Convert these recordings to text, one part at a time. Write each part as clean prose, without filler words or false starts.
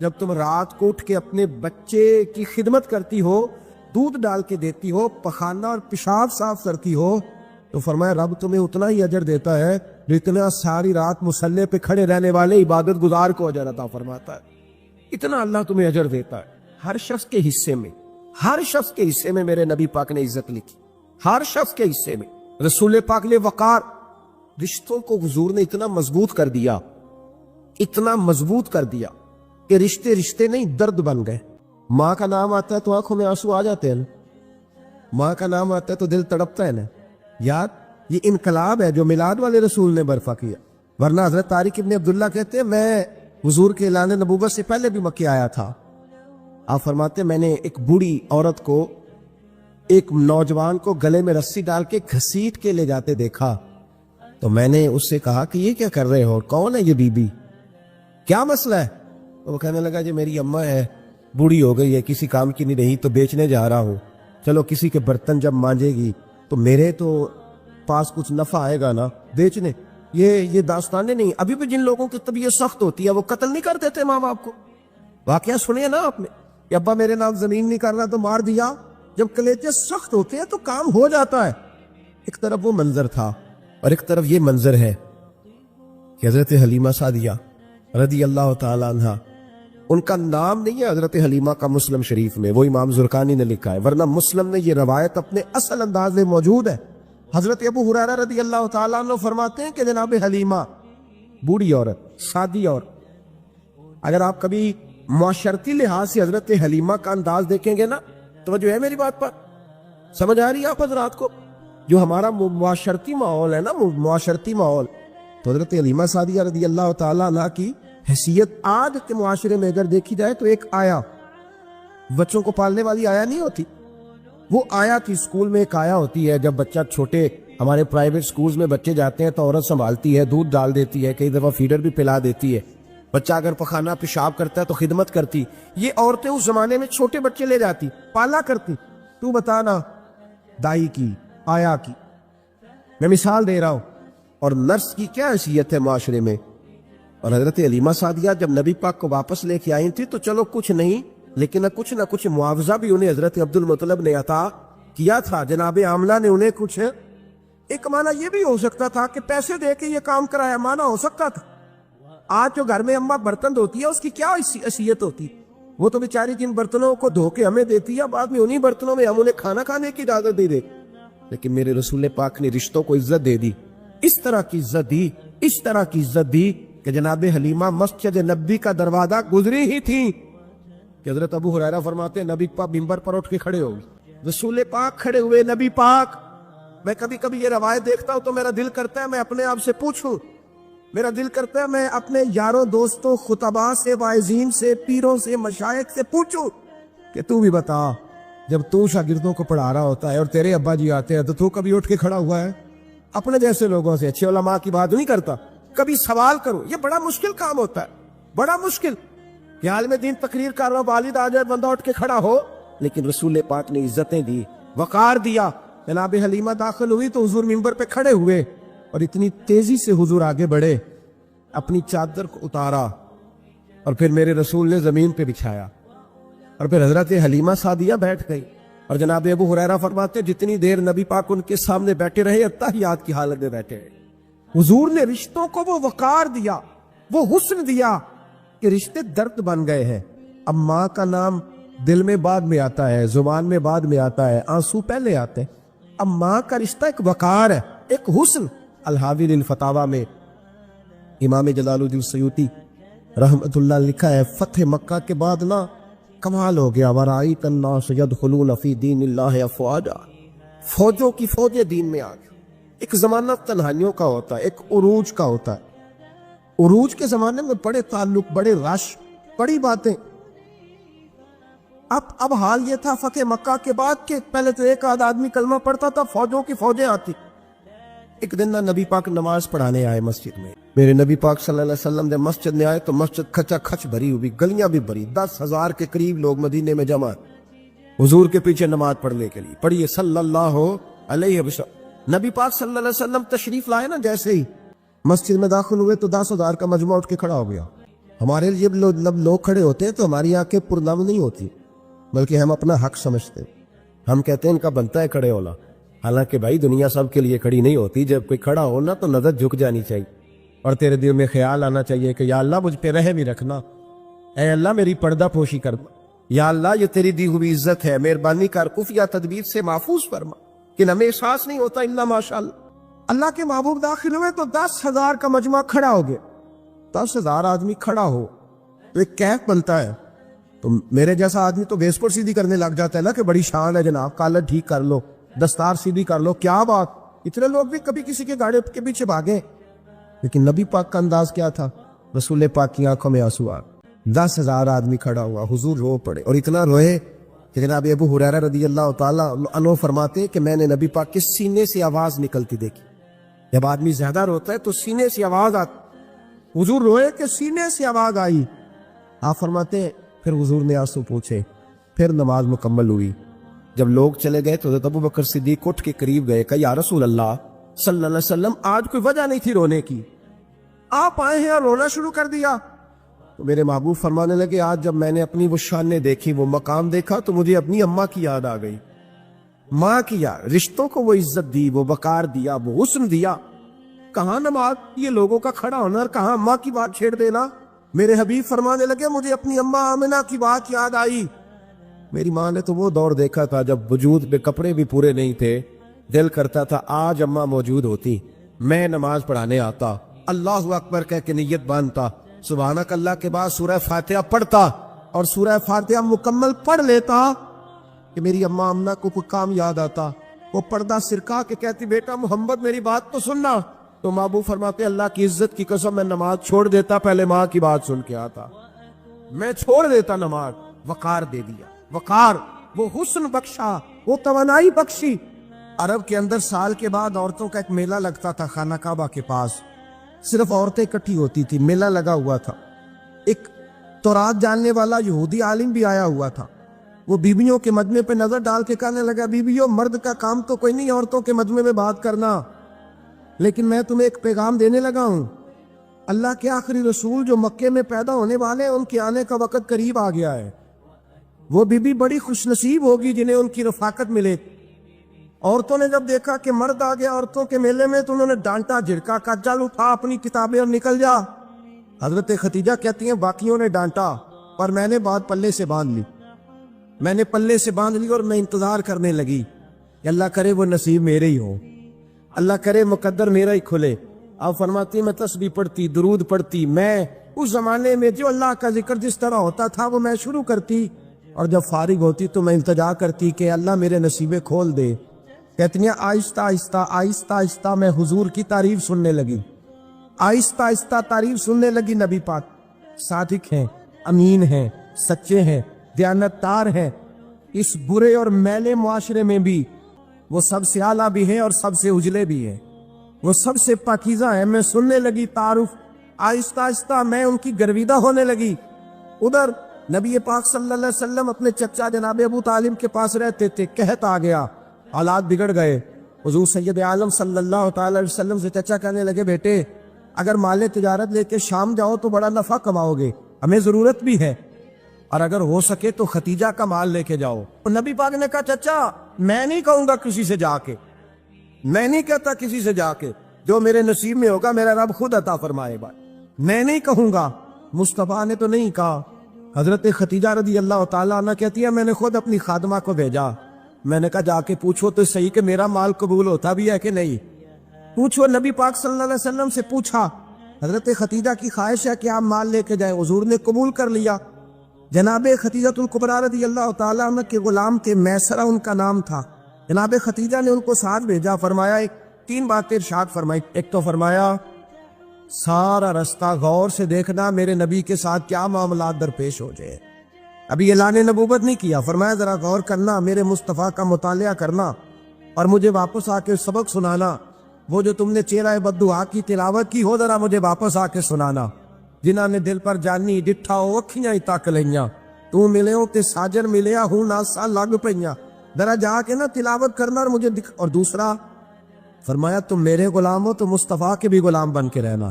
جب تم رات کو اٹھ کے اپنے بچے کی خدمت کرتی ہو، دودھ ڈال کے دیتی ہو، پخانہ اور پیشاب صاف کرتی ہو، تو فرمایا رب تمہیں اتنا ہی اجر دیتا ہے جتنا ساری رات مصلی پہ کھڑے رہنے والے عبادت گزار کو اجر عطا فرماتا ہے۔ اتنا اللہ تمہیں اجر دیتا ہے۔ ہر شخص کے حصے میں، ہر شخص کے حصے میں میرے نبی پاک نے عزت لکھی، ہر شخص کے حصے میں۔ رسول پاک نے وقار، رشتوں کو حضور نے اتنا مضبوط کر دیا، اتنا مضبوط کر دیا کہ رشتے رشتے نہیں درد بن گئے۔ ماں کا نام آتا ہے تو آنکھوں میں آنسو آ جاتے ہیں نا، ماں کا نام آتا ہے تو دل تڑپتا ہے نا۔ یاد یہ انقلاب ہے جو میلاد والے رسول نے برپا کیا، ورنہ حضرت طارق ابن عبداللہ کہتے ہیں میں حضور کے اعلان نبوت سے پہلے بھی مکے آیا تھا۔ آپ فرماتے ہیں میں نے ایک بوڑھی عورت کو، ایک نوجوان کو گلے میں رسی ڈال کے گھسیٹ کے لے جاتے دیکھا، تو میں نے اس سے کہا کہ یہ کیا کر رہے ہو، کون ہے یہ بی بی، کیا مسئلہ ہے؟ وہ کہنے لگا جی میری اماں ہے، بوڑھی ہو گئی ہے، کسی کام کی نہیں رہی، تو بیچنے جا رہا ہوں، چلو کسی کے برتن جب مانجے گی تو میرے تو پاس کچھ نفع آئے گا نا بیچنے۔ یہ داستانیں نہیں، ابھی بھی جن لوگوں کی طبیعت سخت ہوتی ہے وہ قتل نہیں کر دیتے ماں باپ کو۔ واقعہ سنیے نا آپ نے کہ ابا میرے نام زمین نہیں کر رہا تو مار دیا۔ جب کلیجے سخت ہوتے ہیں تو کام ہو جاتا ہے۔ ایک طرف وہ منظر تھا اور ایک طرف یہ منظر ہے کہ حضرت حلیمہ سعدیہ رضی اللہ تعالی عنہ، ان کا نام نہیں ہے حضرت حلیمہ کا مسلم شریف میں، وہ امام زرقانی نے لکھا ہے، ورنہ مسلم میں یہ روایت اپنے اصل انداز میں موجود ہے۔ حضرت ابو ہریرہ رضی اللہ تعالیٰ عنہ فرماتے ہیں کہ جناب حلیمہ بوڑھی عورت، سادی عورت، اگر آپ کبھی معاشرتی لحاظ سے حضرت حلیمہ کا انداز دیکھیں گے نا، توجہ ہے میری بات پر، سمجھ آ رہی ہے آپ حضرات کو؟ جو ہمارا معاشرتی ماحول ہے نا، معاشرتی ماحول، تو حضرت حلیمہ سعدیہ رضی اللہ تعالیٰ عنہ کی حیثیت آج کے معاشرے میں اگر دیکھی جائے تو ایک آیا، بچوں کو پالنے والی آیا نہیں ہوتی، وہ آیا تھی۔ اسکول میں ایک آیا ہوتی ہے، جب بچہ چھوٹے ہمارے پرائیویٹ سکولز میں بچے جاتے ہیں تو عورت سنبھالتی ہے، دودھ ڈال دیتی ہے، کئی دفعہ فیڈر بھی پلا دیتی ہے، بچہ اگر پخانہ پیشاب کرتا ہے تو خدمت کرتی۔ یہ عورتیں اس زمانے میں چھوٹے بچے لے جاتی، پالا کرتی۔ تو بتانا دائی کی، آیا کی، میں مثال دے رہا ہوں، اور نرس کی کیا حیثیت ہے معاشرے میں۔ اور حضرت حلیمہ سعدیہ جب نبی پاک کو واپس لے کے آئی تھی تو چلو کچھ نہیں، لیکن نہ کچھ معاوضہ بھی انہیں حضرت عبد المطلب نے عطا کیا تھا، جناب عاملہ نے انہیں کچھ، ایک معنی یہ بھی ہو سکتا تھا کہ پیسے دے کے یہ کام کرایا، معنی ہو سکتا تھا۔ آج جو گھر میں اماں برتن دھوتی ہے اس کی کیا حیثیت ہوتی، وہ تو بیچاری جن برتنوں کو دھو کے ہمیں دیتی ہے، بعد میں انہی برتنوں میں ہم انہیں کھانا کھانے کی اجازت دے دے۔ لیکن میرے رسول پاک نے رشتوں کو عزت دے دی، اس طرح کی عزت دی، اس طرح کی عزت دی کہ جناب حلیمہ مسجد نبی کا دروازہ گزری ہی تھی کہ حضرت ابو ہریرہ فرماتے ہیں نبی پاک ممبر پر اٹھ کے کھڑے ہو گئے، رسول پاک کھڑے ہوئے، نبی پاک۔ میں کبھی کبھی یہ روایت دیکھتا ہوں تو میرا دل کرتا ہے میں اپنے آپ سے پوچھوں، میرا دل کرتا ہے میں اپنے یاروں دوستوں، خطباء سے، واعظین سے، پیروں سے، مشائخ سے پوچھوں کہ تو بھی بتا، جب تو شاگردوں کو پڑھا رہا ہوتا ہے اور تیرے ابا جی آتے ہیں تو کبھی اٹھ کے کھڑا ہوا ہے؟ اپنے جیسے لوگوں سے، اچھے علماء کی بات نہیں کرتا، کبھی سوال کرو۔ یہ بڑا مشکل کام ہوتا ہے، بڑا مشکل کہ عالم دین تقریر کر رہا ہو، والد آ جائے، بندہ اٹھ کے کھڑا ہو۔ لیکن رسول پاک نے عزتیں دی، وقار دیا۔ جناب حلیمہ داخل ہوئی تو حضور ممبر پہ کھڑے ہوئے اور اتنی تیزی سے حضور آگے بڑھے، اپنی چادر کو اتارا اور پھر میرے رسول نے زمین پہ بچھایا، اور پھر حضرت حلیمہ سعدیہ بیٹھ گئی۔ اور جناب ابو ہریرہ فرماتے جتنی دیر نبی پاک ان کے سامنے بیٹھے رہے، اتحیات کی حالت میں بیٹھے رہے۔ حضور نے رشتوں کو وہ وقار دیا، وہ حسن دیا کہ رشتے درد بن گئے ہیں۔ اب ماں کا نام دل میں بعد میں آتا ہے، زبان میں بعد میں آتا ہے، آنسو پہلے آتے ہیں۔ اب ماں کا رشتہ ایک وقار ہے، ایک حسن۔ الحاوی للفتاوی میں امام جلال الدین سیوطی رحمت اللہ لکھا ہے، فتح مکہ کے بعد نا کمال ہو گیا، وَرَأَيْتَ النَّاسَ يَدْخُلُونَ فِي دِينِ اللَّهِ أَفْوَاجًا، فوجوں کی فوجیں دین میں آ گئی۔ ایک زمانہ تنہائیوں کا ہوتا ہے، ایک عروج کا ہوتا ہے۔ عروج کے زمانے میں بڑے تعلق، بڑے رش، بڑی باتیں۔ اب حال یہ تھا فتح مکہ کے بعد کہ پہلے تو ایک آدھ آدمی کلمہ پڑھتا تھا، فوجوں کی فوجیں آتی۔ ایک دن نہ نبی پاک نماز پڑھانے آئے مسجد میں، میرے نبی پاک صلی اللہ علیہ وسلم نے مسجد میں آئے تو مسجد کھچا کھچ بھری ہوئی، گلیاں بھی بھری، 10,000 کے قریب لوگ مدینے میں جمع حضور کے پیچھے نماز پڑھنے کے لیے۔ پڑھیے صلی اللہ علیہ وسلم۔ نبی پاک صلی اللہ علیہ وسلم تشریف لائے نا، جیسے ہی مسجد میں داخل ہوئے تو 10,000 کا مجمع اٹھ کے کھڑا ہو گیا۔ ہمارے لیے جب لوگ کھڑے ہوتے ہیں تو ہماری آنکھیں پرنم نہیں ہوتی، بلکہ ہم اپنا حق سمجھتے ہیں. ہم کہتے ہیں ان کا بنتا ہے کھڑے ہونا، حالانکہ بھائی دنیا سب کے لیے کھڑی نہیں ہوتی. جب کوئی کھڑا ہونا تو نظر جھک جانی چاہیے اور تیرے دل میں خیال آنا چاہیے کہ یا اللہ مجھ پہ رحم ہی رکھنا، اے اللہ میری پردہ پوشی کر، یا اللہ یہ تیری دی ہوئی عزت ہے، مہربانی کر خفیہ تدبیر سے محفوظ فرما. کہ ہمیں احساس نہیں ہوتا الا ماشاء اللہ. اللہ کے محبوب داخل ہوئے تو 10,000 کا مجمع کھڑا ہو گیا. 10,000 آدمی کھڑا ہو تو ایک کیف بنتا ہے. تو میرے جیسا آدمی تو بیس پر سیدھی کرنے لگ جاتا ہے نا کہ بڑی شان ہے جناب، کالر ٹھیک کر لو، دستار سیدھی کر لو، کیا بات. اتنے لوگ بھی کبھی کسی کے گاڑی کے پیچھے بھاگے. لیکن نبی پاک کا انداز کیا تھا؟ رسول پاک کی آنکھوں میں آنسو آ. 10,000 آدمی کھڑا ہوا، حضور رو پڑے اور اتنا روئے کہ جناب ابو ہریرہ رضی اللہ تعالیٰ عنہ فرماتے کہ میں نے نبی پاک کے سینے سے آواز نکلتی دیکھی. جب آدمی زیادہ روتا ہے تو سینے سے آواز آتی. حضور روئے کہ سینے سے آواز آئی. آپ فرماتے پھر حضور نے آنسو پوچھے، پھر نماز مکمل ہوئی. جب لوگ چلے گئے تو حضرت ابوبکر صدیق اٹھ کے قریب گئے کہ یا رسول اللہ صلی اللہ علیہ وسلم آج کوئی وجہ نہیں تھی رونے کی، آپ آئے ہیں اور رونا شروع کر دیا. تو میرے محبوب فرمانے لگے آج جب میں نے اپنی وہ شانیں دیکھی، وہ مقام دیکھا تو مجھے اپنی اماں کی یاد آ گئی. ماں کی یاد، رشتوں کو وہ عزت دی، وہ وقار دیا، وہ حسن دیا. کہاں نماز یہ لوگوں کا کھڑا ہونا اور کہاں اماں کی بات چھیڑ دینا. میرے حبیب فرمانے لگے مجھے اپنی اماں آمنہ کی بات یاد آئی. میری ماں نے تو وہ دور دیکھا تھا جب وجود پہ کپڑے بھی پورے نہیں تھے، دل کرتا تھا آج اماں موجود ہوتی، میں نماز پڑھانے آتا، اللہ اکبر کہہ کے نیت باندھتا، سبحانک اللہ کے بعد سورہ فاتحہ پڑھتا اور سورہ فاتحہ مکمل پڑھ لیتا کہ میری اماں آمنہ کو کوئی کام یاد آتا. وہ پردہ سرکا کے کہتی بیٹا محمد میری بات تو سننا. تو محبوب فرماتے اللہ کی عزت کی قسم میں نماز چھوڑ دیتا، پہلے ماں کی بات سن کے آتا. میں چھوڑ دیتا نماز. وقار دے دیا، وقار، وہ حسن بخشا، وہ توانائی بخشی. عرب کے اندر سال کے بعد عورتوں کا ایک میلہ لگتا تھا خانہ کعبہ کے پاس. صرف عورتیں اکٹھی ہوتی تھی، میلہ لگا ہوا تھا. ایک تورات جاننے والا یہودی عالم بھی آیا ہوا تھا. وہ بیویوں کے مجمع پہ نظر ڈال کے کہنے لگا بیویوں مرد کا کام تو کوئی نہیں عورتوں کے مجمع میں بات کرنا، لیکن میں تمہیں ایک پیغام دینے لگا ہوں. اللہ کے آخری رسول جو مکے میں پیدا ہونے والے ہیں ان کے آنے کا وقت قریب آ گیا ہے. وہ بیوی بڑی خوش نصیب ہوگی جنہیں ان کی رفاقت ملے. عورتوں نے جب دیکھا کہ مرد آ گیا عورتوں کے میلے میں تو انہوں نے ڈانٹا، جھڑکا، کہا چل اٹھا اپنی کتابیں اور نکل جا. حضرت خدیجہ کہتی ہیں باقیوں نے ڈانٹا پر میں نے بات پلے سے باندھ لی. میں نے پلے سے باندھ لی اور میں انتظار کرنے لگی کہ اللہ کرے وہ نصیب میرے ہی ہو، اللہ کرے مقدر میرا ہی کھلے. آپ فرماتی میں تسبیح پڑھتی، درود پڑھتی. میں اس زمانے میں جو اللہ کا ذکر جس طرح ہوتا تھا وہ میں شروع کرتی اور جب فارغ ہوتی تو میں التجا کرتی کہ اللہ میرے نصیبے کھول دے. کہتی ہیں آہستہ آہستہ آہستہ آہستہ میں حضور کی تعریف سننے لگی. آہستہ آہستہ تعریف سننے لگی. نبی پاک صادق ہیں، امین ہیں، سچے ہیں، دیانتدار ہیں. اس برے اور میلے معاشرے میں بھی وہ سب سے اعلیٰ بھی ہیں اور سب سے اجلے بھی ہیں، وہ سب سے پاکیزہ ہیں. میں سننے لگی تعارف. آہستہ آہستہ میں ان کی گرویدہ ہونے لگی. ادھر نبی پاک صلی اللہ علیہ وسلم اپنے چچا جناب ابو طالب کے پاس رہتے تھے. قحط آ گیا، حالات بگڑ گئے. حضور سید عالم صلی اللہ تعالی علیہ وسلم سے چچا کہنے لگے بیٹے اگر مال تجارت لے کے شام جاؤ تو بڑا نفع کماؤ گے، ہمیں ضرورت بھی ہے، اور اگر ہو سکے تو ختیجہ کا مال لے کے جاؤ. نبی پاک نے کہا چچا میں نہیں کہوں گا کسی سے جا کے، میں نہیں کہتا کسی سے جا کے، جو میرے نصیب میں ہوگا میرا رب خود عطا فرمائے گا، میں نہیں کہوں گا. مصطفیٰ نے تو نہیں کہا. حضرت ختیجہ رضی اللہ تعالیٰ عنہ کہتی ہے میں نے خود اپنی خادمہ کو بھیجا. میں نے کہا جا کے پوچھو تو صحیح کہ میرا مال قبول ہوتا بھی ہے کہ نہیں، پوچھو. نبی پاک صلی اللہ علیہ وسلم سے پوچھا. حضرت ختیجہ کی خواہش ہے کہ آپ مال لے کے جائیں. حضور نے قبول کر لیا. جناب ختیجہ الکبریٰ رضی اللہ تعالیٰ عنہ کے غلام تھے، میسرہ ان کا نام تھا. جناب ختیجہ نے ان کو ساتھ بھیجا. فرمایا 3 باتیں ارشاد فرمائی. ایک تو فرمایا سارا رستہ غور سے دیکھنا میرے نبی کے ساتھ کیا معاملات درپیش ہو جائے. ابھی اعلان نبوت نہیں کیا، فرمایا ذرا غور کرنا، میرے مصطفیٰ کا مطالعہ کرنا اور مجھے واپس آ کے سبق سنانا. وہ جو تم نے چہرہ بددعا کی تلاوت کی ہو ذرا مجھے واپس آ کے سنانا. جنہاں نے دل پر جانی ڈٹھا ہو اکھیاں ہی تک لئیاں، تو ملے ہو تے ساجر ملیا ہوں ناسا لگ پئیاں. ذرا جا کے نا تلاوت کرنا اور مجھے اور دوسرا فرمایا تم میرے غلام ہو تو مصطفیٰ کے بھی غلام بن کے رہنا.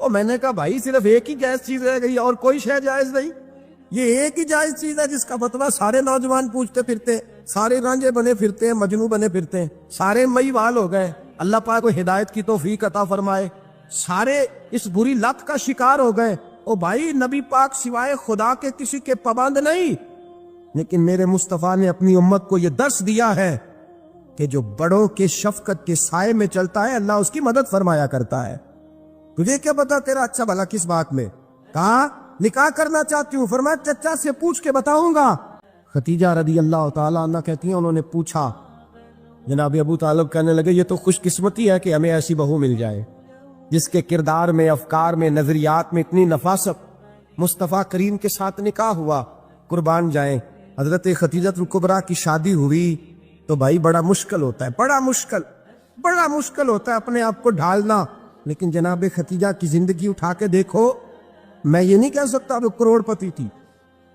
اور میں نے کہا بھائی صرف ایک ہی جائز چیز رہ گئی اور کوئی شے جائز نہیں؟ یہ ایک ہی جائز چیز ہے جس کا فتویٰ سارے نوجوان پوچھتے پھرتے ہیں، سارے رانجے بنے پھرتے ہیں، مجنو بنے پھرتے ہیں، سارے مئی وال ہو گئے۔ اللہ پاک کو ہدایت کی توفیق عطا فرمائے۔ سارے اس بری لت کا شکار ہو گئے۔ او بھائی نبی پاک سوائے خدا کے کسی کے پابند نہیں، لیکن میرے مصطفیٰ نے اپنی امت کو یہ درس دیا ہے کہ جو بڑوں کے شفقت کے سائے میں چلتا ہے اللہ اس کی مدد فرمایا کرتا ہے۔ تجھے کیا پتا تیرا اچھا بھلا کس بات میں؟ کہا نکاح کرنا چاہتی ہوں، فرمایا چچا سے پوچھ کے بتاؤں گا۔ خدیجہ رضی اللہ تعالیٰ عنہ کہتی ہیں انہوں نے پوچھا، جناب ابو طالب کہنے لگے یہ تو خوش قسمتی ہے کہ ہمیں ایسی بہو مل جائے جس کے کردار میں، افکار میں، نظریات میں اتنی نفاست۔ مصطفیٰ کریم کے ساتھ نکاح ہوا، قربان جائیں۔ حضرت خدیجہ الکبریٰ کی شادی ہوئی تو بھائی بڑا مشکل ہوتا ہے، بڑا مشکل ہوتا ہے اپنے آپ کو ڈھالنا۔ لیکن جناب خدیجہ کی زندگی اٹھا کے دیکھو، میں یہ نہیں کہہ سکتا وہ کروڑ پتی تھی،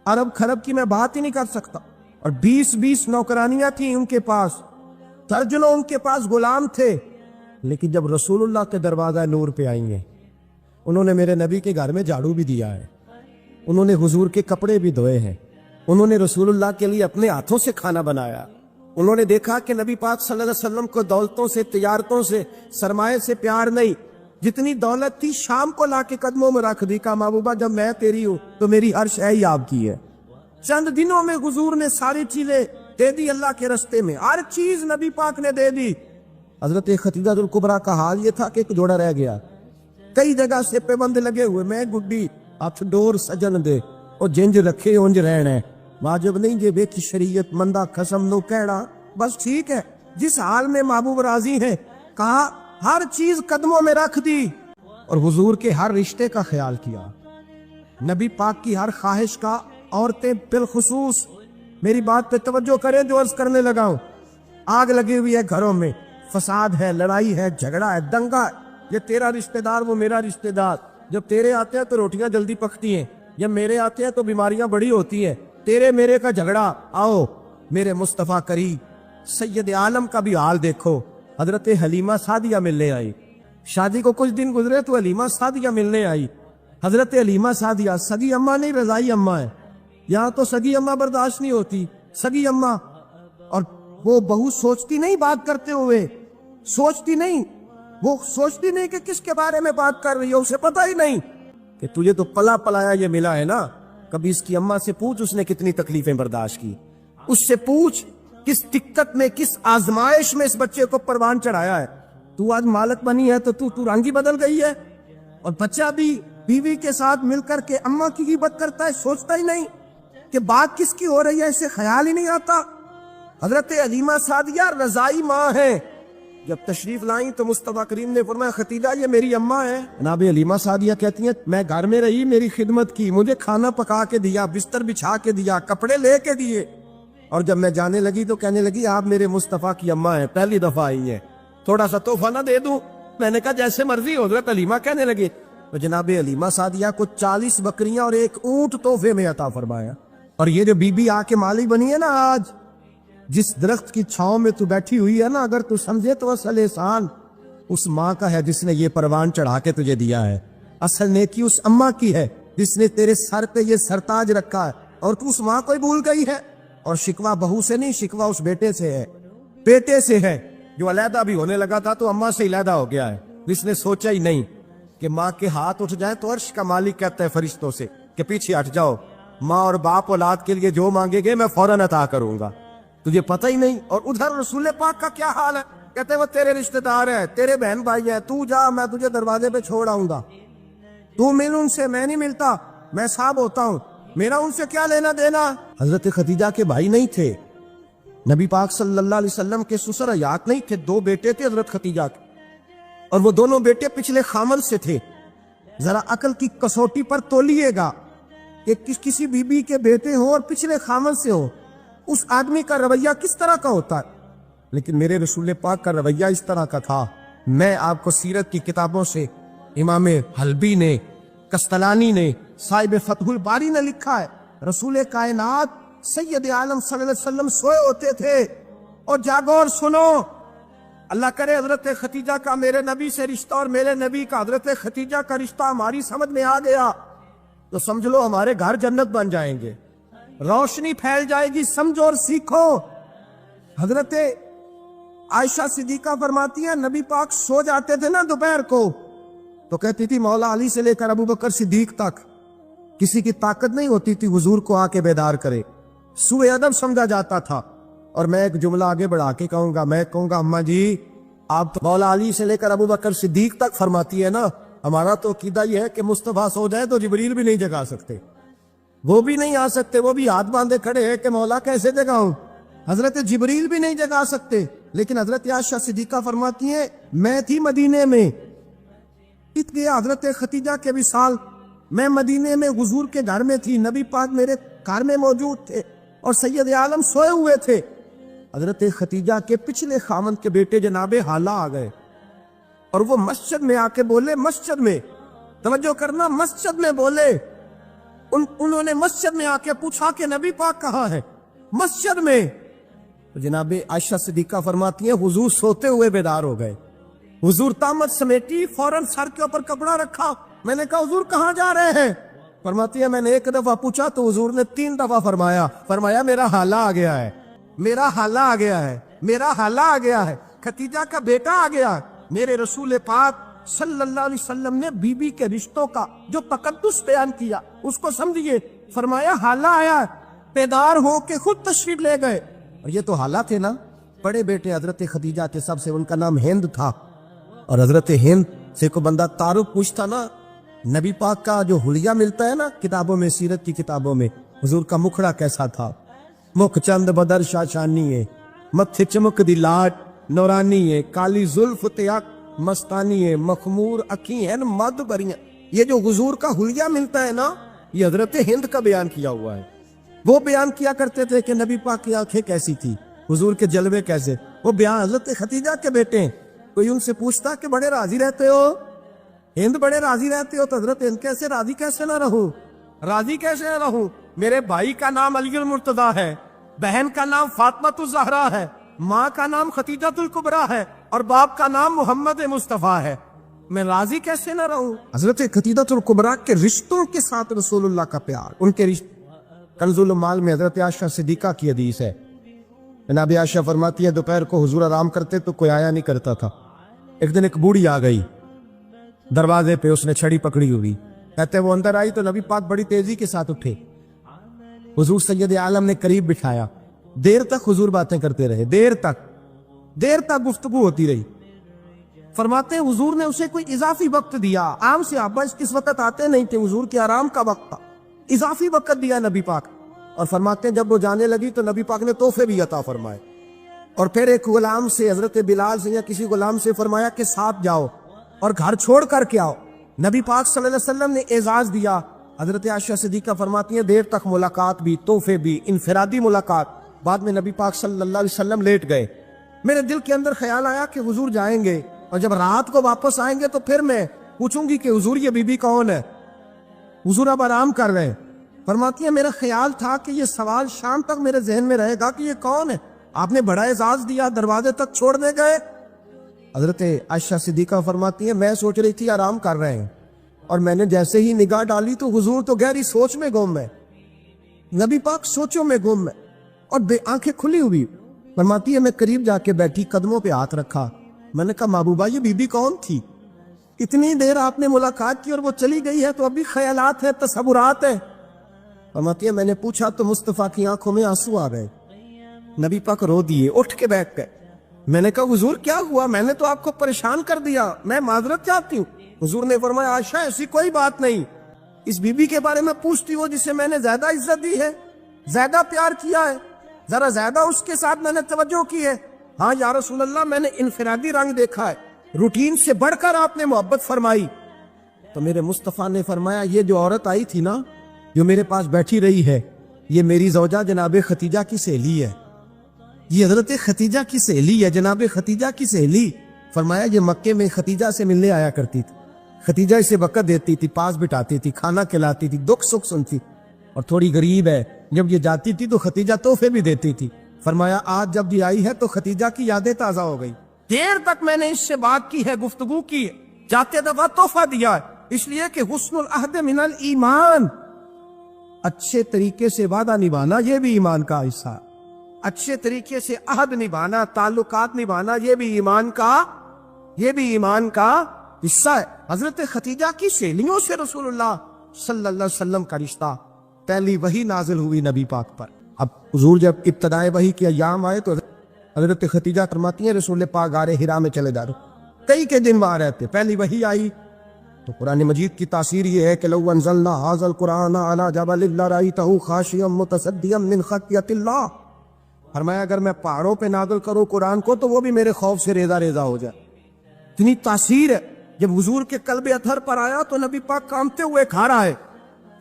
ارب خرب کی میں بات ہی نہیں کر سکتا، اور 20 نوکرانیاں تھیں ان کے پاس، درجنوں ان کے پاس غلام تھے۔ لیکن جب رسول اللہ کے دروازہ نور پہ آئی ہیں، انہوں نے میرے نبی کے گھر میں جھاڑو بھی دیا ہے، انہوں نے حضور کے کپڑے بھی دھوئے ہیں، انہوں نے رسول اللہ کے لیے اپنے ہاتھوں سے کھانا بنایا۔ انہوں نے دیکھا کہ نبی پاک صلی اللہ علیہ وسلم کو دولتوں سے، تجارتوں سے، سرمایہ سے پیار نہیں، جتنی دولت تھی شام کو لا کے قدموں میں رکھ دی، کہا محبوبہ جب میں تیری ہوں تو میری ہر شے ہی آپ کی ہے۔ چند دنوں میں حضور نے ساری چیزیں دے دی اللہ کے رستے میں، ہر چیز نبی پاک نے دے دی۔ حضرت خدیجہ الکبریٰ کا حال یہ تھا کہ ایک جوڑا رہ گیا، کئی جگہ سے پابند لگے ہوئے، میں گڈی ہاتھ ڈور سجن دے اور جنج رکھے اونج رہنا، واجب نہیں جے بیٹھی شریعت مندہ قسم نو کہنا، بس ٹھیک ہے جس حال میں محبوب راضی ہے۔ کہا ہر چیز قدموں میں رکھ دی اور حضور کے ہر رشتے کا خیال کیا، نبی پاک کی ہر خواہش کا۔ عورتیں بالخصوص میری بات پہ توجہ کریں جو عرض کرنے لگا ہوں، آگ لگی ہوئی ہے گھروں میں، فساد ہے، لڑائی ہے، جھگڑا ہے، دنگا ہے، یہ تیرا رشتہ دار وہ میرا رشتہ دار، جب تیرے آتے ہیں تو روٹیاں جلدی پکتی ہیں، جب میرے آتے ہیں تو بیماریاں بڑی ہوتی ہیں، تیرے میرے کا جھگڑا۔ آؤ میرے مصطفیٰ کریم سید عالم کا بھی حال دیکھو۔ حضرت حلیمہ سعدیہ ملنے آئی، شادی کو کچھ دن گزرے تو حلیمہ سعدیہ ملنے آئی۔ حضرت حلیمہ سعدیہ سگی اماں نہیں رضائی اماں ہے، یہاں تو سگی اماں برداشت نہیں ہوتی، سگی اماں، اور وہ بہو سوچتی نہیں بات کرتے ہوئے، سوچتی نہیں، وہ سوچتی نہیں کہ کس کے بارے میں بات کر رہی ہے، اسے پتہ ہی نہیں کہ تجھے تو پلا پلایا یہ ملا ہے نا۔ کبھی اس کی اماں سے پوچھ اس نے کتنی تکلیفیں برداشت کی، اس سے پوچھ کس دقت میں، کس آزمائش میں اس بچے کو پروان چڑھایا ہے۔ تو آج مالک بنی ہے تو تو رنگ ہی بدل گئی ہے، اور بچہ بھی بیوی کے ساتھ مل کر کے اماں کی غیبت کرتا ہے، سوچتا ہی نہیں کہ بات کس کی ہو رہی ہے، اسے خیال ہی نہیں آتا۔ حضرت حلیمہ سعدیہ رضائی ماں ہے، جب تشریف لائیں تو مصطفیٰ کریم نے فرمایا خدیجہ یہ میری اماں ہے۔ جناب حلیمہ سعدیہ کہتی ہیں میں گھر میں رہی، میری خدمت کی، مجھے کھانا پکا کے دیا، بستر بچھا کے دیا، کپڑے لے کے دیے، اور جب میں جانے لگی تو کہنے لگی آپ میرے مصطفیٰ کی اماں ہیں، پہلی دفعہ آئی ہیں، تھوڑا سا تحفہ نہ دے دوں؟ میں نے کہا جیسے مرضی۔ حضرت حلیمہ کہنے لگے تو جناب حلیمہ سعدیہ کو 40 بکریاں اور ایک اونٹ تحفے میں عطا فرمایا۔ اور یہ جو بی بی آ کے مالی بنی ہے نا، آج جس درخت کی چھاؤں میں تو بیٹھی ہوئی ہے نا، اگر تو سمجھے تو اصل احسان اس ماں کا ہے جس نے یہ پروان چڑھا کے تجھے دیا ہے، اصل نیکی اس اماں کی ہے جس نے تیرے سر پہ یہ سرتاج رکھا ہے، اور تو اس ماں کو ہی بھول گئی ہے۔ اور شکوہ بہو سے نہیں، شکوہ اس بیٹے سے ہے، بیٹے سے ہے جو علیحدہ بھی ہونے لگا تھا تو اماں سے علیحدہ ہو گیا ہے، جس نے سوچا ہی نہیں کہ ماں کے ہاتھ اٹھ جائیں تو عرش کا مالک کہتا ہے فرشتوں سے کہ پیچھے ہٹ جاؤ، ماں اور باپ اولاد کے لیے جو مانگے گے میں فوراً عطا کروں گا، تجھے پتہ ہی نہیں۔ اور ادھر رسول پاک کا کیا حال ہے، کہتے ہیں وہ تیرے رشتہ دار ہے، تیرے بہن بھائی ہیں، تو جا میں تجھے دروازے پہ چھوڑ آؤں گا، تو مل ان سے، میں نہیں ملتا، میں صاحب ہوتا ہوں، میرا ان سے کیا لینا دینا۔ حضرت خدیجہ کے بھائی نہیں تھے، نبی پاک صلی اللہ علیہ وسلم کے سسر حیات نہیں تھے، 2 بیٹے تھے حضرت خدیجہ کے، اور وہ دونوں بیٹے پچھلے خامن سے تھے۔ ذرا عقل کی کسوٹی پر تولیے گا کہ کسی بی بی کے بیٹے ہوں اور پچھلے خامن سے ہوں، اس آدمی کا رویہ کس طرح کا ہوتا ہے۔ لیکن میرے رسول پاک کا رویہ اس طرح کا تھا۔ میں آپ کو سیرت کی کتابوں سے امام حلبی نے، کستلانی نے، صاحب فتح الباری نے لکھا ہے، رسول کائنات سید عالم صلی اللہ علیہ وسلم سوئے ہوتے تھے، اور جاگو اور سنو، اللہ کرے حضرت ختیجہ کا میرے نبی سے رشتہ اور میرے نبی کا حضرت ختیجہ کا رشتہ ہماری سمجھ میں آ گیا تو سمجھ لو ہمارے گھر جنت بن جائیں گے، روشنی پھیل جائے گی، سمجھو اور سیکھو۔ حضرت عائشہ صدیقہ فرماتی ہیں نبی پاک سو جاتے تھے نا دوپہر کو تو کہتی تھی مولا علی سے لے کر ابو بکر صدیق تک کسی کی طاقت نہیں ہوتی تھی حضور کو آ کے بیدار کرے، سوء ادب سمجھا جاتا تھا۔ اور میں ایک جملہ آگے بڑھا کے کہوں گا، میں کہوں گا اماں جی آپ تو مولا علی سے لے کر ابو بکر صدیق تک فرماتی ہے نا، ہمارا تو عقیدہ یہ ہے کہ مصطفیٰ سو جائے تو جبریل بھی نہیں جگا سکتے، وہ بھی نہیں آ سکتے، وہ بھی ہاتھ باندھے کھڑے ہیں کہ مولا کیسے جگاؤں، حضرت جبریل بھی نہیں جگا سکتے۔ لیکن حضرت عائشہ صدیقہ فرماتی ہیں میں تھی مدینے میں، حضرت ختیجہ کے وصال، میں مدینے میں حضور کے گھر میں تھی، نبی پاک میرے گھر میں موجود تھے اور سید عالم سوئے ہوئے تھے۔ حضرت ختیجہ کے پچھلے خامند کے بیٹے جناب حالہ آ گئے اور وہ مسجد میں آ کے بولے، مسجد میں توجہ کرنا، مسجد میں بولے، انہوں نے مسجد میں آ کے پوچھا کہ نبی پاک کہاں ہے؟ مسجد میں۔ جناب عائشہ صدیقہ فرماتی ہیں حضور سوتے ہوئے بیدار ہو گئے، حضور طامت سمیٹی، فوراً سر کے اوپر کپڑا رکھا، میں نے کہا حضور کہاں جا رہے ہیں؟ فرماتی ہے میں نے ایک دفعہ پوچھا تو حضور نے 3 دفعہ فرمایا میرا حالہ آ گیا ہے، میرا حالہ آ گیا ہے، میرا حالہ آ گیا ہے، ختیجہ کا بیٹا آ گیا۔ میرے رسول پاک صلی اللہ علیہ وسلم نے بی بی کے رشتوں کا جو تقدس بیان کیا اس کو سمجھیے، فرمایا حالہ آیا، بیدار ہو کے خود تشریف لے گئے۔ اور یہ تو حالہ تھے نا، بڑے بیٹے حضرت ختیجہ کے سب سے، ان کا نام ہند تھا، اور حضرت ہند سے کو بندہ تعارف پوچھتا نا، نبی پاک کا جو حلیہ ملتا ہے نا کتابوں میں، سیرت کی کتابوں میں، حضور کا مکھڑا کیسا تھا، مکھ چند بدر شاشانی ہے، متھے چمک دی لاٹ نورانی ہے، کالی زلف تیاک مستانی ہے، مخمور اکھی ہیں مد بریاں۔ یہ جو حضور کا حلیہ ملتا ہے نا، یہ حضرت ہند کا بیان کیا ہوا ہے۔ وہ بیان کیا کرتے تھے کہ نبی پاک کی آنکھیں کیسی تھی، حضور کے جلوے کیسے، وہ بیان حضرت ختیجہ کے بیٹے ہیں۔ کوئی ان سے پوچھتا کہ بڑے راضی رہتے ہو ہند، بڑے راضی رہتے ہو، تو حضرت ہند کیسے راضی کیسے نہ رہوں، راضی کیسے نہ رہوں، میرے بھائی کا نام علی المرتضیٰ ہے، بہن کا نام فاطمہ الزہرا ہے، ماں کا نام ختیجہ الکبریٰ ہے، اور باپ کا نام محمد مصطفیٰ ہے، میں راضی کیسے نہ رہوں۔ حضرت ختیجہ الکبریٰ کے رشتوں کے ساتھ رسول اللہ کا پیار، ان کے رشتے۔ کنز المال میں حضرت عائشہ صدیقہ کی حدیث ہے، جناب عائشہ فرماتی ہے دوپہر کو حضور آرام کرتے تو کوئی آیا نہیں کرتا تھا، ایک دن ایک بوڑھی آ گئی دروازے پہ، اس نے چھڑی پکڑی ہوئی، کہتے وہ اندر آئی تو نبی پاک بڑی تیزی کے ساتھ اٹھے، حضور سید عالم نے قریب بٹھایا، دیر تک حضور باتیں کرتے رہے، دیر تک گفتگو ہوتی رہی۔ فرماتے ہیں حضور نے اسے کوئی اضافی وقت دیا، عام صحابہ اس وقت آتے نہیں تھے، حضور کے آرام کا وقت تھا، اضافی وقت دیا نبی پاک۔ اور فرماتے ہیں جب وہ جانے لگی تو نبی پاک نے تحفے بھی عطا فرمائے، اور پھر ایک غلام سے، حضرت بلال سے یا کسی غلام سے فرمایا کہ ساتھ جاؤ اور گھر چھوڑ کر کے آؤ۔ نبی پاک صلی اللہ علیہ وسلم نے اعزاز دیا۔ حضرت عائشہ صدیقہ فرماتی ہیں دیر تک ملاقات بھی، تحفے بھی، انفرادی ملاقات۔ بعد میں نبی پاک صلی اللہ علیہ وسلم لیٹ گئے، میرے دل کے اندر خیال آیا کہ حضور جائیں گے اور جب رات کو واپس آئیں گے تو پھر میں پوچھوں گی کہ حضور یہ بی بی کون ہے، حضور اب آرام کر رہے ہیں۔ فرماتی ہے میرا خیال تھا کہ یہ سوال شام تک میرے ذہن میں رہے گا کہ یہ کون ہے، آپ نے بڑا اعزاز دیا، دروازے تک چھوڑنے گئے۔ حضرت عائشہ صدیقہ فرماتی ہے میں سوچ رہی تھی آرام کر رہے ہیں، اور میں نے جیسے ہی نگاہ ڈالی تو حضور تو گہری سوچ میں گم ہے، نبی پاک سوچوں میں گم ہے اور بے آنکھیں کھلی ہوئی۔ فرماتی ہے میں قریب جا کے بیٹھی، قدموں پہ ہاتھ رکھا، میں نے کہا محبوبہ یہ بی بی کون تھی، اتنی دیر آپ نے ملاقات کی اور وہ چلی گئی ہے تو ابھی خیالات ہیں، تصورات ہیں۔ فرماتی ہے میں نے پوچھا تو مصطفیٰ کی آنکھوں میں آنسو آ گئے، نبی پاک رو دیے، اٹھ کے بیٹھ گئے۔ میں نے کہا حضور کیا ہوا، میں نے تو آپ کو پریشان کر دیا، میں معذرت چاہتی ہوں۔ حضور نے فرمایا عائشہ ایسی کوئی بات نہیں، اس بی بی کے بارے میں پوچھتی ہو جسے میں نے زیادہ عزت دی ہے، زیادہ پیار کیا ہے، ذرا زیادہ اس کے ساتھ میں نے توجہ کی ہے۔ ہاں یا رسول اللہ میں نے انفرادی رنگ دیکھا ہے، روٹین سے بڑھ کر آپ نے محبت فرمائی۔ تو میرے مصطفیٰ نے فرمایا یہ جو عورت آئی تھی نا، جو میرے پاس بیٹھی رہی ہے، یہ میری زوجہ جناب ختیجہ کی سہیلی ہے، یہ حضرت ختیجہ کی سہیلی ہے، جناب ختیجہ کی سہیلی۔ فرمایا یہ مکے میں ختیجہ سے ملنے آیا کرتی تھی، ختیجہ اسے وقت دیتی تھی، پاس بٹھاتی تھی، کھانا کھلاتی تھی، دکھ سکھ سنتی، اور تھوڑی غریب ہے، جب یہ جاتی تھی تو ختیجہ تحفے بھی دیتی تھی۔ فرمایا آج جب یہ آئی ہے تو ختیجہ کی یادیں تازہ ہو گئی، دیر تک میں نے اس سے بات کی ہے، گفتگو کی ہے، جاتے دفعہ تحفہ دیا ہے، اس لیے کہ حسن العہد من الایمان، اچھے طریقے سے وعدہ نبھانا یہ بھی ایمان کا حصہ ہے، اچھے طریقے سے عہد نبھانا، تعلقات نبھانا یہ بھی ایمان کا حصہ ہے۔ حضرت خدیجہ کی سہیلیوں سے رسول اللہ صلی اللہ علیہ وسلم کا رشتہ، پہلی وحی نازل ہوئی نبی پاک پر۔ اب حضور جب ابتدائے وحی کے ایام آئے تو حضرت خدیجہ فرماتی ہیں رسول پاک غار حرا میں چلے جا رہے، کئی کے دن وہاں رہتے، پہلی وحی آئی تو قرآن مجید کی تاثیر یہ ہے کہ لو انزلنا ھذا القرآن علی جبل لرأیتہ خاشعا متصدعا من خشیۃ اللہ، فرمایا اگر میں پہاڑوں پہ نازل کروں قرآن کو تو وہ بھی میرے خوف سے ریزہ ریزہ ہو جائے، اتنی تاثیر ہے۔ جب حضور کے قلب اطہر پر آیا تو نبی پاک کانپتے ہوئے کھا رہا ہے،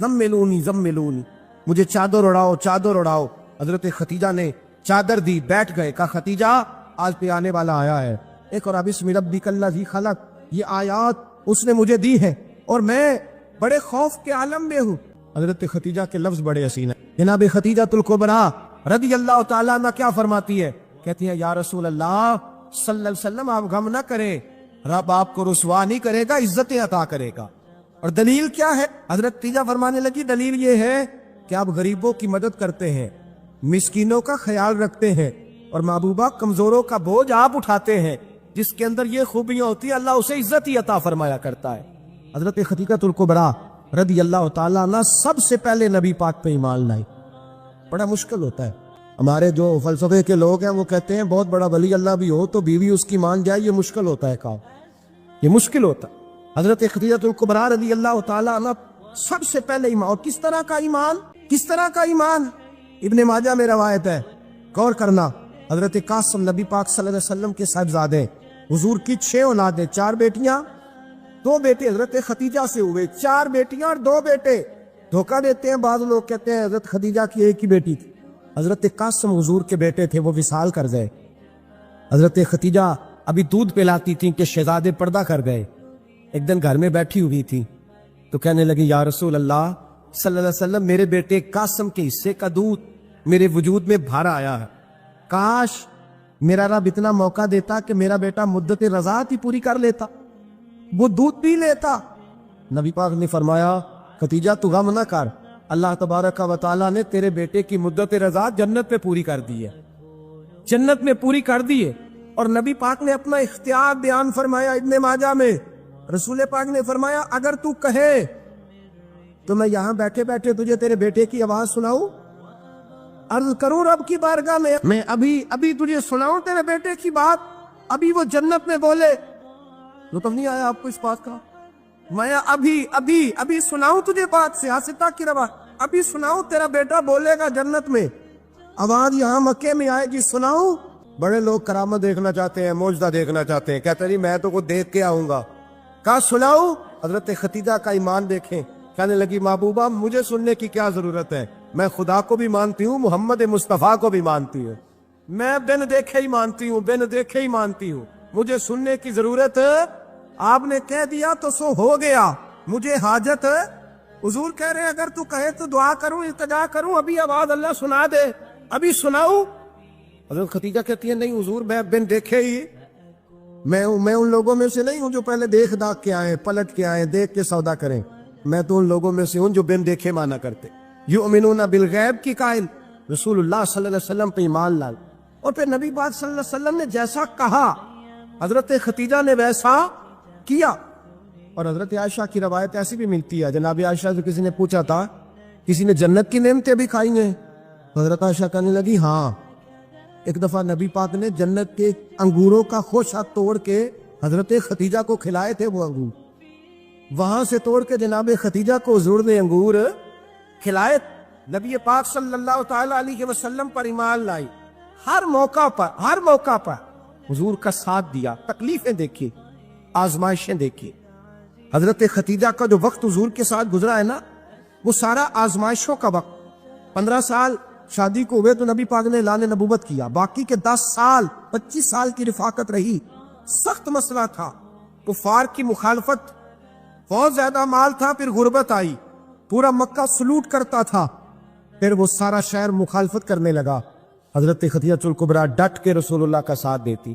زملونی زملونی، مجھے چادر اڑاؤ چادر اڑاؤ۔ حضرت خدیجہ نے چادر دی، بیٹھ گئے، کہا خدیجہ آج پہ آنے والا آیا ہے، ایک اور بسم ربک الذی خلق، یہ آیات اس نے مجھے دی ہے اور میں بڑے خوف کے عالم میں ہوں۔ حضرت خدیجہ کے لفظ بڑے حسین ہیں۔ جناب خدیجہ الکبریٰ رضی اللہ تعالیٰ عنہ کیا فرماتی ہے؟ کہتی ہے یا رسول اللہ صلی اللہ علیہ وسلم آپ غم نہ کریں، رب آپ کو رسوا نہیں کرے گا، عزتیں عطا کرے گا۔ اور دلیل کیا ہے؟ حضرت خدیجہ فرمانے لگی دلیل یہ ہے کہ آپ غریبوں کی مدد کرتے ہیں، مسکینوں کا خیال رکھتے ہیں، اور محبوبہ کمزوروں کا بوجھ آپ اٹھاتے ہیں، جس کے اندر یہ خوبیاں ہوتی ہیں اللہ اسے عزت ہی عطا فرمایا کرتا ہے۔ حضرت خدیجہ الکبریٰ رضی اللہ تعالیٰ عنہ سب سے پہلے نبی پاک پہ ایمان لائی۔ بڑا مشکل ہوتا ہے، ہمارے جو فلسفے کے لوگ ہیں وہ کہتے ہیں بہت بڑا ولی اللہ بھی ہو تو بیوی اس کی مان جائے، یہ مشکل ہوتا ہے کام، یہ مشکل ہوتا ہے۔ حضرت خدیجہ الکبریٰ رضی اللہ تعالیٰ عنہ سب سے پہلے ایمان، اور کس طرح کا ایمان؟ کس طرح کا ایمان؟ ابن ماجہ میں روایت ہے، غور کرنا، حضرت قاسم نبی پاک صلی اللہ علیہ وسلم کے صاحبزادے، حضور کی 6 اولادیں، 4 بیٹیاں 2 بیٹے، حضرت خدیجہ سے ہوئے 4 بیٹیاں اور 2 بیٹے۔ دھوکہ دیتے ہیں بعض لوگ، کہتے ہیں حضرت خدیجہ کی ایک ہی بیٹی تھی، حضرت قاسم حضور کے بیٹے تھے، وہ وصال کر گئے۔ حضرت خدیجہ ابھی دودھ پلاتی تھیں کہ شہزادے پردہ کر گئے۔ ایک دن گھر میں بیٹھی ہوئی تھی تو کہنے لگی یا رسول اللہ صلی اللہ علیہ وسلم میرے بیٹے قاسم کے حصے کا دودھ میرے وجود میں بھر آیا ہے، کاش میرا رب اتنا موقع دیتا کہ میرا بیٹا مدت رضاعت ہی پوری کر لیتا، وہ دودھ پی لیتا۔ نبی پاک نے فرمایا خدیجہ تو غم نہ کر، اللہ تبارک و تعالیٰ نے تیرے بیٹے کی مدت رضاعت جنت میں پوری کر دی ہے، جنت میں پوری کر دی ہے۔ اور نبی پاک نے اپنا اختیار بیان فرمایا ابن ماجہ میں، رسول پاک نے فرمایا اگر تو کہے تو میں یہاں بیٹھے بیٹھے تجھے تیرے بیٹے کی آواز سناؤں، عرض کروں رب کی بارگاہ میں ابھی تجھے سناؤں تیرے بیٹے کی بات، ابھی وہ جنت میں بولے؟ لطف نہیں آیا آپ کو اس بات کا؟ میں ابھی سناؤں تجھے بات، سیاستہ کی روایت، ابھی سناؤں تیرا بیٹا بولے گا جنت میں، آواز یہاں مکے میں آئے گی، سناؤں؟ بڑے لوگ کرامت دیکھنا چاہتے ہیں، معجزہ دیکھنا چاہتے ہیں، کہتے نہیں میں تو کو دیکھ کے آؤں گا، کہا سناؤں؟ حضرت خدیجہ کا ایمان دیکھیں، کہنے لگی محبوبہ مجھے سننے کی کیا ضرورت ہے، میں خدا کو بھی مانتی ہوں، محمد مصطفیٰ کو بھی مانتی ہوں، میں بن دیکھے ہی مانتی ہوں، بن دیکھے ہی مانتی ہوں، مجھے سننے کی ضرورت ہے، آپ نے کہہ دیا تو سو ہو گیا، مجھے حاجت ہے۔ حضور کہہ رہے ہیں اگر تو کہے تو دعا کروں، التجا کروں، ابھی آواز اللہ سنا دے، ابھی سناؤں؟ حضرت خدیجہ کہتی ہے نہیں حضور میں بن دیکھے ہی، میں ان لوگوں میں سے نہیں ہوں جو پہلے دیکھ داکھ کے آئے، پلٹ کے آئے، دیکھ کے سودا کریں، میں تو ان لوگوں میں سے ہوں جو بن دیکھے مانا کرتے، یؤمنون بالغیب کی قائل، رسول اللہ صلی اللہ علیہ وسلم پہ ایمان لال۔ اور پھر نبی پاک صلی اللہ علیہ وسلم نے جیسا کہا حضرت خدیجہ نے ویسا کیا۔ اور حضرت عائشہ کی روایت ایسی بھی ملتی ہے، جناب عائشہ سے کسی نے پوچھا تھا کسی نے جنت کی نعمتیں بھی کھائی ہیں؟ حضرت عائشہ کہنے لگی ہاں، ایک دفعہ نبی پاک نے جنت کے انگوروں کا خوشہ توڑ کے حضرت خدیجہ کو کھلائے تھے، وہ انگور وہاں سے توڑ کے جناب خدیجہ کو حضور نے انگور کھلائے۔ نبی پاک صلی اللہ تعالی علیہ وسلم پر ایمان لائی، ہر موقع پر حضور کا ساتھ دیا، تکلیفیں دیکھی، آزمائشیں دیکھی۔ حضرت خدیجہ کا جو وقت حضور کے ساتھ گزرا ہے نا، وہ سارا آزمائشوں کا وقت۔ 15 سال شادی کو ہوئے تو نبی پاک نے اعلان نبوت کیا، باقی کے 10 سال 25 سال کی رفاقت رہی، سخت مسئلہ تھا، کفار کی مخالفت، بہت زیادہ مال تھا، پھر غربت آئی، پورا مکہ سلوٹ کرتا تھا، پھر وہ سارا شہر مخالفت کرنے لگا۔ حضرت خدیجہ الکبریٰ ڈٹ کے رسول اللہ کا ساتھ دیتی،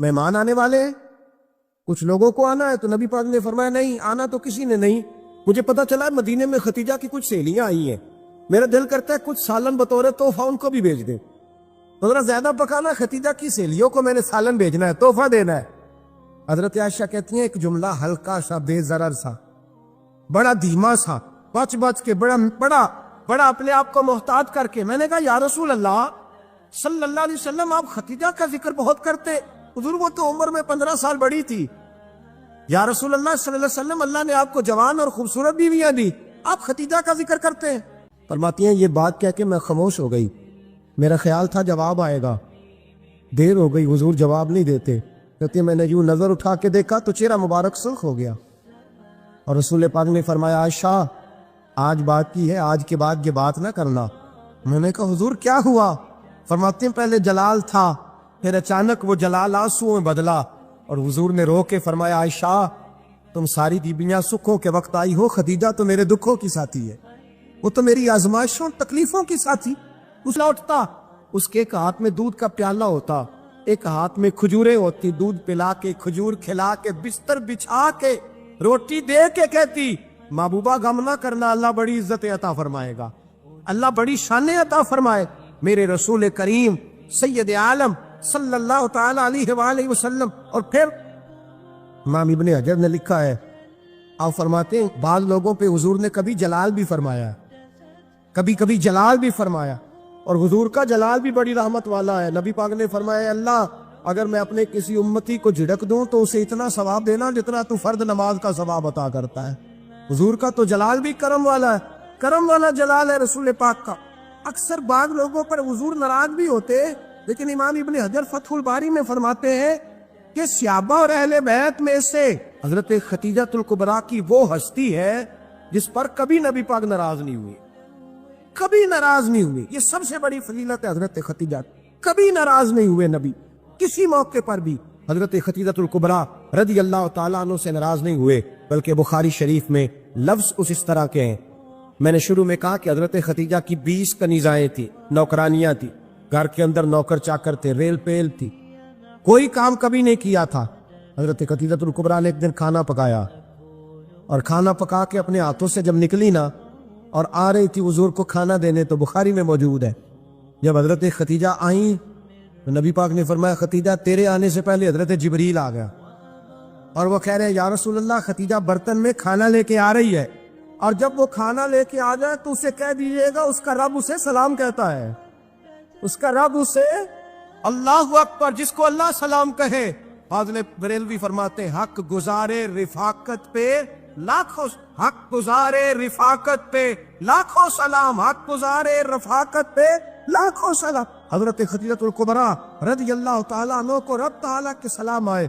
مہمان آنے والے ہیں، کچھ لوگوں کو آنا ہے، تو نبی پاک نے فرمایا نہیں، آنا تو کسی نے نہیں، مجھے پتا چلا مدینے میں ختیجہ کی کچھ سہیلیاں آئی ہیں، میرا دل کرتا ہے کچھ سالن بطور تحفہ ان کو بھی بھیج دیں، تو ذرا زیادہ پکانا، ختیجہ کی سہیلیوں کو میں نے سالن بھیجنا ہے، تحفہ دینا ہے۔ حضرت عائشہ کہتی ہیں ایک جملہ ہلکا سا، بے ضرر سا، بڑا دھیما سا، بچ بچ کے، بڑا اپنے آپ کو محتاط کر کے میں نے کہا یا رسول اللہ صلی اللہ علیہ وسلم، آپ ختیجہ کا ذکر بہت کرتے، حضور وہ تو عمر میں 15 سال بڑی تھی، یا رسول اللہ صلی اللہ علیہ وسلم اللہ نے آپ کو جوان اور خوبصورت بیویاں دی، آپ ختیجہ کا ذکر کرتے ہیں؟ فرماتی ہیں یہ بات کہہ کے میں خاموش ہو گئی، میرا خیال تھا جواب آئے گا، دیر ہو گئی، حضور جواب نہیں دیتے۔ کہتی ہے میں نے یوں نظر اٹھا کے دیکھا تو چہرہ مبارک سرخ ہو گیا، اور رسول پاک نے فرمایا عائشہ آج بات کی ہے، آج کے بعد یہ بات نہ کرنا۔ میں نے کہا حضور کیا ہوا؟ فرماتے ہیں پہلے جلال تھا، پھر اچانک وہ جلال آنسوؤں میں بدلا، اور حضور نے رو کے فرمایا عائشہ تم ساری بیویاں سکھوں کے وقت آئی ہو، خدیجہ تو میرے دکھوں کی ساتھی ہے، وہ تو میری آزمائشوں تکلیفوں کی ساتھی۔ اس لوٹتا، اس کے ایک ہاتھ میں دودھ کا پیالہ ہوتا، ایک ہاتھ میں کھجوریں ہوتی، دودھ پلا کے، کھجور کھلا کے، بستر بچھا کے، روٹی دے کے کہتی محبوبہ غم نہ کرنا، اللہ بڑی عزت عطا فرمائے گا، اللہ بڑی شان عطا فرمائے۔ میرے رسول کریم سید عالم صلی اللہ تعالی علیہ وآلہ وسلم۔ اور پھر امام ابن حجر نے لکھا ہے، آپ فرماتے ہیں بعض لوگوں پہ حضور نے کبھی جلال بھی فرمایا، کبھی جلال بھی فرمایا، اور حضور کا جلال بھی بڑی رحمت والا ہے۔ نبی پاک نے فرمایا اللہ اگر میں اپنے کسی امتی کو جھڑک دوں تو اسے اتنا ثواب دینا جتنا تو فرد نماز کا ثواب عطا کرتا ہے۔ حضور کا تو جلال بھی کرم والا ہے، کرم والا جلال ہے رسول پاک کا۔ اکثر بعض لوگوں پر حضور ناراض بھی ہوتے، لیکن امام ابن حجر فتح الباری میں فرماتے ہیں کہ صحابہ اور اہل بیت میں سے حضرت ختیجہ الکبریٰ کی وہ ہستی ہے جس پر کبھی نبی پاک ناراض نہیں ہوئے، کبھی ناراض نہیں ہوئے۔ یہ سب سے بڑی فضیلت ہے حضرت ختیجہ، کبھی ناراض نہیں ہوئے نبی، کسی موقع پر بھی حضرت ختیجہ الکبریٰ رضی اللہ تعالیٰ عنہ سے ناراض نہیں ہوئے، بلکہ بخاری شریف میں لفظ اس طرح کے ہیں۔ میں نے شروع میں کہا کہ حضرت ختیجہ کی 20 کنیزائیں تھی، نوکرانیاں تھی، گھر کے اندر نوکر چاکر تھے، ریل پیل تھی، کوئی کام کبھی نہیں کیا تھا۔ حضرت ختیجہ الکبریٰ نے ایک دن کھانا پکایا، اور کھانا پکا کے اپنے ہاتھوں سے جب نکلی نا اور آ رہی تھی حضور کو کھانا دینے، تو بخاری میں موجود ہے جب حضرت ختیجہ آئیں تو نبی پاک نے فرمایا ختیجہ تیرے آنے سے پہلے حضرت جبریل آ گیا، اور وہ کہہ رہے ہیں یا رسول اللہ ختیجہ برتن میں کھانا لے کے آ رہی ہے، اور جب وہ کھانا لے کے آ جائے تو اسے کہہ دیجئے گا اس کا رب اسے سلام کہتا ہے، اس کا رب اسے اللہ اکبر، جس کو اللہ سلام کہے۔ فاضل بریلوی فرماتے ہیں حق گزارے رفاقت پہ لاکھوں، حق گزارے رفاقت پہ لاکھوں سلام، حق گزارے رفاقت پہ لاکھوں سلام۔ حضرت ختیجہ الکبریٰ رضی اللہ تعالیٰ عنہ کو رب تعالیٰ کے سلام آئے۔